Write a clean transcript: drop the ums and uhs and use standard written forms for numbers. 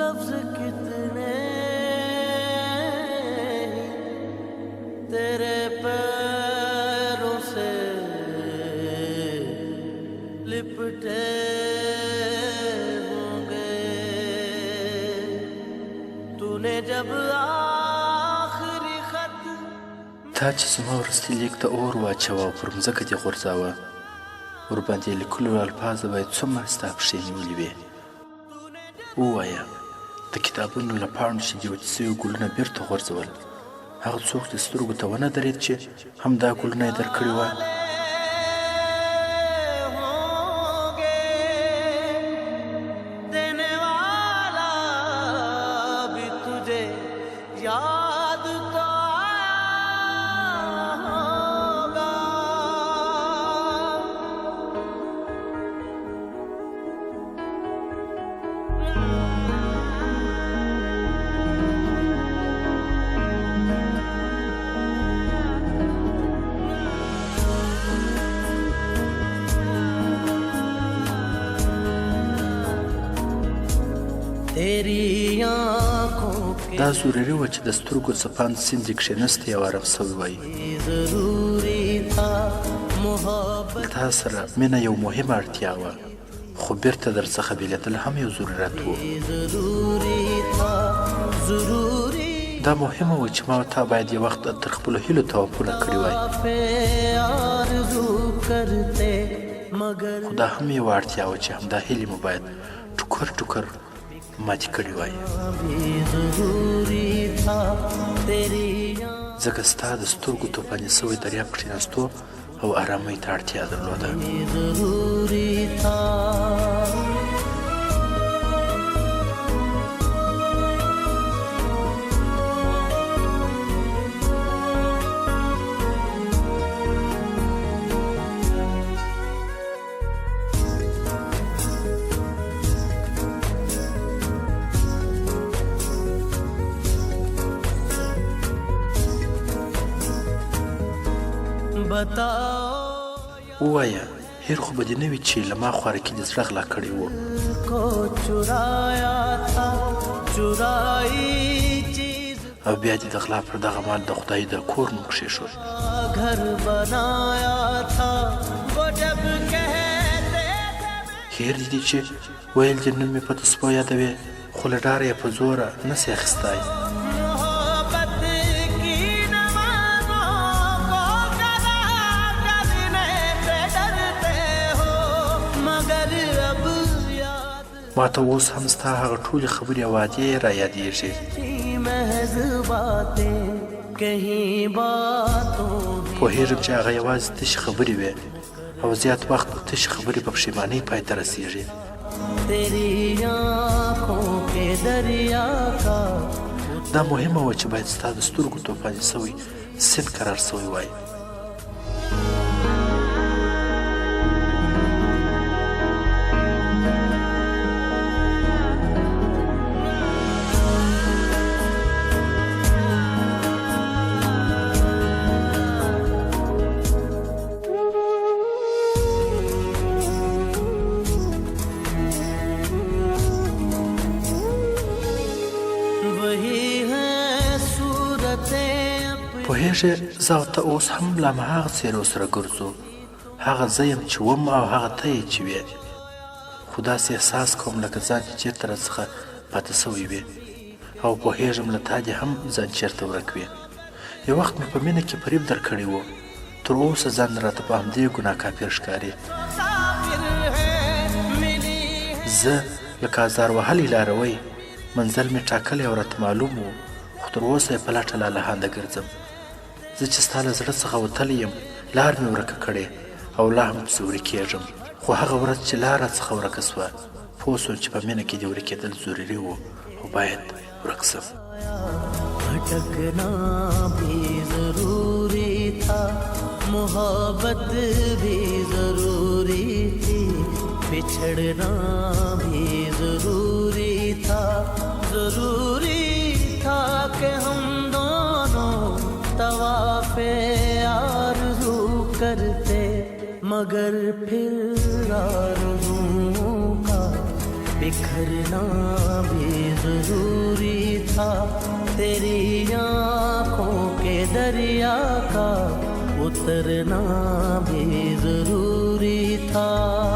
लफ्ज कितने तेरे पैरों से लिपटे होंगे तूने जब आखिरी खत تا چې زما وروستي لیک ته اور واچوه او پر مځکه دې غورځاوه ورباندې لیکلو الفاظ باید څومره ستا پښې نیولې وې ووایه د کتابونو له پاڼو چې دې وچ سوي ګلونه بیرته غورځول هغه څوک چې سترګو ته ونه درېد چې همدا ګلونه یې درکړي وه دا ضروري وه چې د سترګو څپاند سیند یې کښېنستی او آرام سوی وای له تا سره مینه یو مهمه اړتیا وه خو بیرته درڅخه بېلېدل هم یو ضرورت و دا مهمه وه چې ما او تا باید یو وخت تر خپلو هیلو توافونه کړي وای خو دا هم یوه اړتیا وه چې همدا هیلې مو باید ټوکر ټوکر ماتې کړي وای ځکه ستا د سترګو توپانې سوی دریاب کښېناستو او ارامۍ ته اړتیا درلوده ووایه هیر خو به دې نه وي چې له ما خوارکي دې زړه غلا کړی و او بیا دې د غلا پر دغه مال د خدای د کور نوم کښېښود هیر دې دي چې ویل دې نن مې په تسبو یادوې خو له ډاره یې په زوره نسې اخیستی ما ته اوس هم ستا هغه ټولې خبرې او وعدې را یادېږي پوهېږم چې هغه یوازې تشې خبرې وې او زیات وخت تشې خبرې په پښیمانۍ پای ته رسېږي دا مهمه وه چې باید ستا د سترګو توپانې سوی سیند قرار سوی وای پوهېږې زه او ته اوس هم لا هماغه څېرو سره ګرځو هغه زه یم چې وم او هغه ته یې چې وې خو داسې احساس کوم لکه ځان چې چېرته راڅخه پاتې سوی وې او پوهېږم له تا دې هم ځان چېرته ورک وې یو وخت مې په مینه کې فریب درکړی و تر اوسه ځان راته په همدې ګناه کافر ښکاري زه لکه ازار وهلی لاروی منزل مې ټاکلی او راته معلوم و خو تر اوسه یې په لټه لالهانده ګرځم زه چې ستا له زړه څخه وتلی یم لار مې ورکه کړې او لا هم پسې ورکېږم خو هغه ورځ چې لار راڅخه ورکه سوه پوه سوم چې په مینه کې دې ورکېدل ضروري و او باید ورک سم भटकना भी जरूरी था मोहब्बत भी जरूरी थी बिछड़ना भी जरूरी था कि हम दोनों तवाफ़े आरज़ू करते मगर फिर आरज़ू का बिखरना उतरना भी जरूरी था, तेरी आँखों के दरिया का उतरना भी जरूरी था।